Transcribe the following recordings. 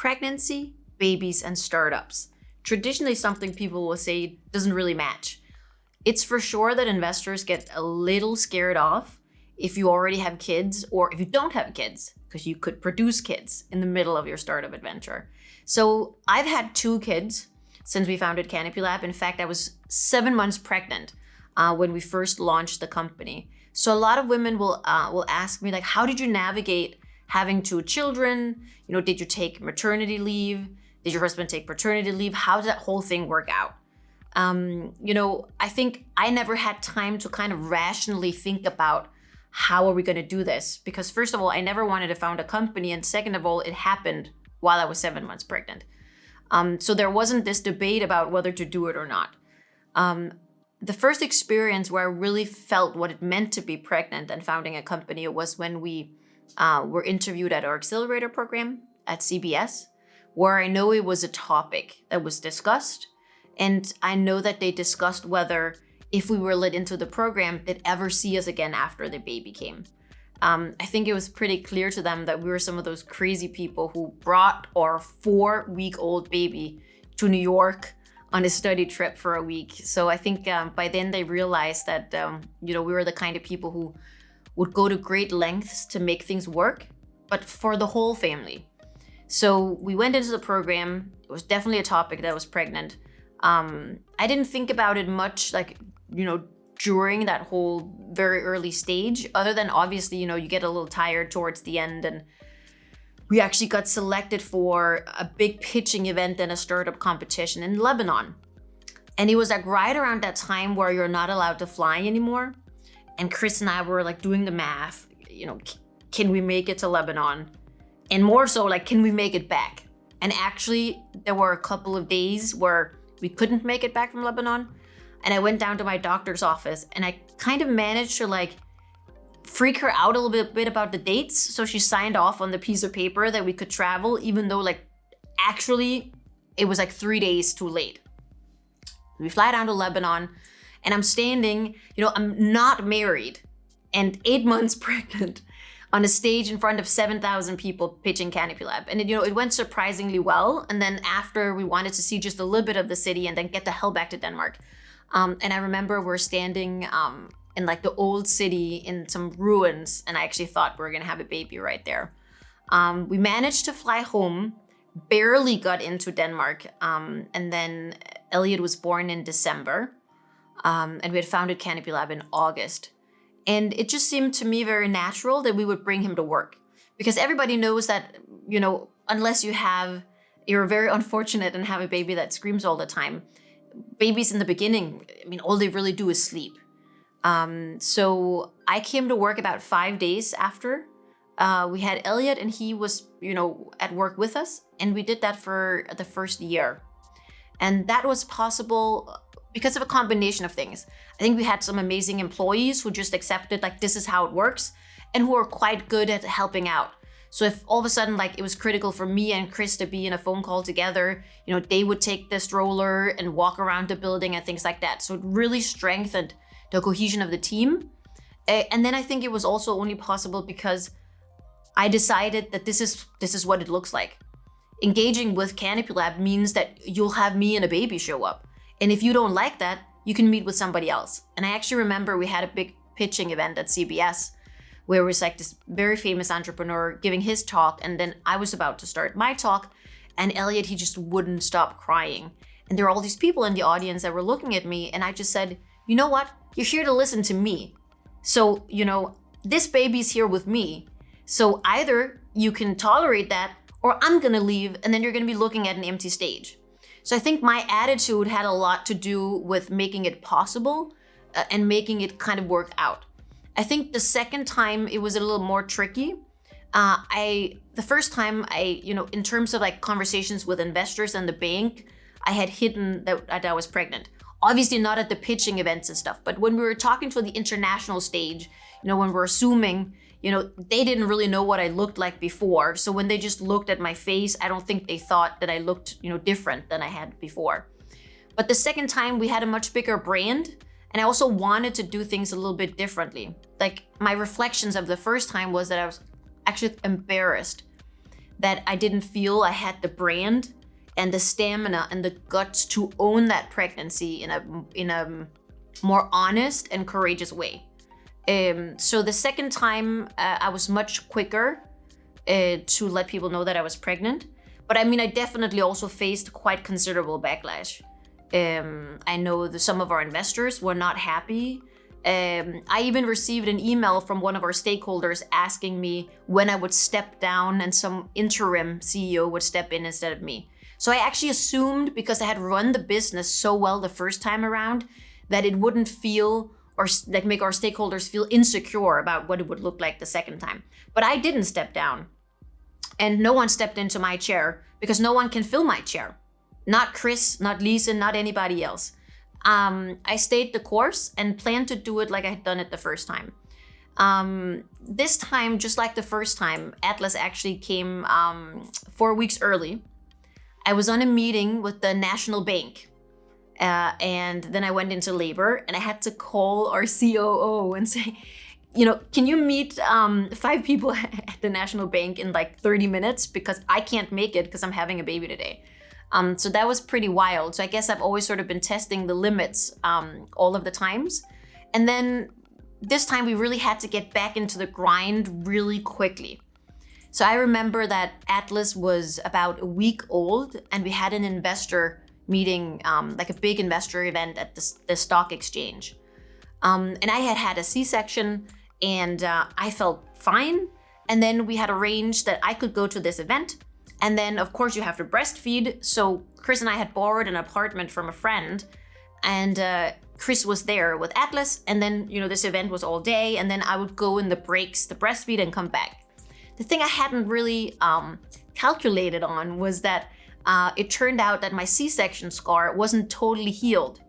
pregnancy, babies, and startups. Traditionally, something people will say doesn't really match. It's for sure that investors get a little scared off if you already have kids or if you don't have kids, because you could produce kids in the middle of your startup adventure. So I've had 2 kids since we founded CanopyLAB. In fact, I was 7 months pregnant when we first launched the company. So a lot of women will ask me, like, how did you navigate having 2 children? You know, did you take maternity leave? Did your husband take paternity leave? How did that whole thing work out? I think I never had time to kind of rationally think about how are we going to do this? Because first of all, I never wanted to found a company. And second of all, it happened while I was 7 months pregnant. So there wasn't this debate about whether to do it or not. The first experience where I really felt what it meant to be pregnant and founding a company was when we were interviewed at our accelerator program at CBS, where I know it was a topic that was discussed. And I know that they discussed whether, if we were let into the program, they'd ever see us again after the baby came. I think it was pretty clear to them that we were some of those crazy people who brought our 4-week-old baby to New York on a study trip for a week. So I think by then they realized that, we were the kind of people who would go to great lengths to make things work, but for the whole family. So we went into the program. It was definitely a topic that was pregnant. I didn't think about it much, during that whole very early stage, other than obviously, you get a little tired towards the end. And we actually got selected for a big pitching event and a startup competition in Lebanon. And it was like right around that time where you're not allowed to fly anymore. And Chris and I were like doing the math, can we make it to Lebanon? And more so, like, can we make it back? And actually, there were a couple of days where we couldn't make it back from Lebanon. And I went down to my doctor's office and I kind of managed to freak her out a little bit about the dates. So she signed off on the piece of paper that we could travel, even though actually it was 3 days too late. We fly down to Lebanon and I'm standing, I'm not married and 8 months pregnant on a stage in front of 7,000 people pitching CanopyLAB. And it went surprisingly well. And then after, we wanted to see just a little bit of the city and then get the hell back to Denmark. And I remember we're standing in the old city in some ruins, and I actually thought we were gonna have a baby right there. We managed to fly home, barely got into Denmark, and then Elliot was born in December, and we had founded CanopyLAB in August. And it just seemed to me very natural that we would bring him to work, because everybody knows that, unless you're very unfortunate and have a baby that screams all the time, babies in the beginning, all they really do is sleep. So I came to work about 5 days after we had Elliot, and he was, at work with us. And we did that for the first year. And that was possible because of a combination of things. I think we had some amazing employees who just accepted, this is how it works, and who are quite good at helping out. So if all of a sudden, it was critical for me and Chris to be in a phone call together, they would take the stroller and walk around the building and things like that. So it really strengthened the cohesion of the team. And then I think it was also only possible because I decided that this is what it looks like. Engaging with CanopyLAB means that you'll have me and a baby show up. And if you don't like that, you can meet with somebody else. And I actually remember we had a big pitching event at CBS where it was this very famous entrepreneur giving his talk. And then I was about to start my talk, and Elliot, he just wouldn't stop crying. And there were all these people in the audience that were looking at me. And I just said, you know what? You're here to listen to me. So, this baby's here with me. So either you can tolerate that, or I'm gonna leave, and then you're gonna be looking at an empty stage. So I think my attitude had a lot to do with making it possible and making it kind of work out. I think the second time it was a little more tricky. The first time in terms of conversations with investors and the bank, I had hidden that I was pregnant. Obviously not at the pitching events and stuff, but when we were talking to the international stage, when we're assuming, they didn't really know what I looked like before. So when they just looked at my face, I don't think they thought that I looked, different than I had before. But the second time we had a much bigger brand, and I also wanted to do things a little bit differently. My reflections of the first time was that I was actually embarrassed that I didn't feel I had the brand and the stamina and the guts to own that pregnancy in a more honest and courageous way. So the second time, I was much quicker to let people know that I was pregnant. But I mean, I definitely also faced quite considerable backlash. I know that some of our investors were not happy. I even received an email from one of our stakeholders asking me when I would step down and some interim CEO would step in instead of me. So I actually assumed, because I had run the business so well the first time around, that it wouldn't feel or like make our stakeholders feel insecure about what it would look like the second time. But I didn't step down, and no one stepped into my chair because no one can fill my chair. Not Chris, not Lisa, not anybody else. I stayed the course and planned to do it like I had done it the first time. This time, just like the first time, Atlas actually came 4 weeks early. I was on a meeting with the National Bank. And then I went into labor, and I had to call our COO and say, can you meet 5 people at the National Bank in like 30 minutes? Because I can't make it because I'm having a baby today. So that was pretty wild. So I guess I've always sort of been testing the limits all of the times. And then this time we really had to get back into the grind really quickly. So I remember that Atlas was about a week old, and we had an investor meeting, like a big investor event at the stock exchange. And I had a C-section, and I felt fine. And then we had arranged that I could go to this event. And then, of course, you have to breastfeed. So Chris and I had borrowed an apartment from a friend, and Chris was there with Atlas. And then, this event was all day. And then I would go in the breaks to breastfeed and come back. The thing I hadn't really calculated on was that it turned out that my C-section scar wasn't totally healed.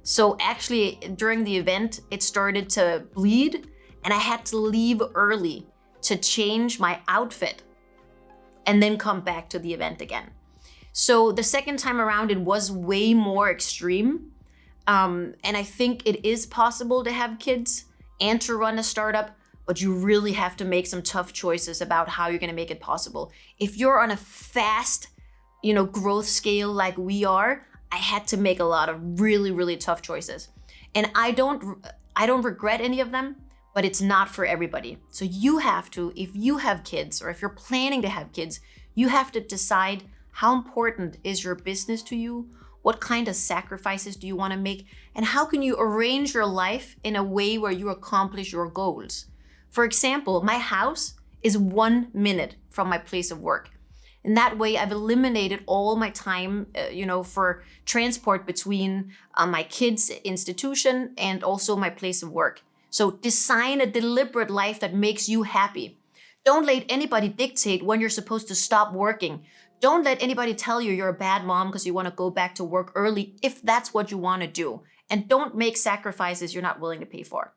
So actually, during the event, it started to bleed, and I had to leave early to change my outfit and then come back to the event again. So the second time around, it was way more extreme. And I think it is possible to have kids and to run a startup, but you really have to make some tough choices about how you're gonna make it possible. If you're on a fast, growth scale like we are, I had to make a lot of really, really tough choices. And I don't regret any of them, but it's not for everybody. So you have to, if you have kids or if you're planning to have kids, you have to decide how important is your business to you, what kind of sacrifices do you want to make, and how can you arrange your life in a way where you accomplish your goals. For example, my house is 1 minute from my place of work. And that way I've eliminated all my time, for transport between my kids' institution and also my place of work. So design a deliberate life that makes you happy. Don't let anybody dictate when you're supposed to stop working. Don't let anybody tell you you're a bad mom because you want to go back to work early if that's what you want to do. And don't make sacrifices you're not willing to pay for.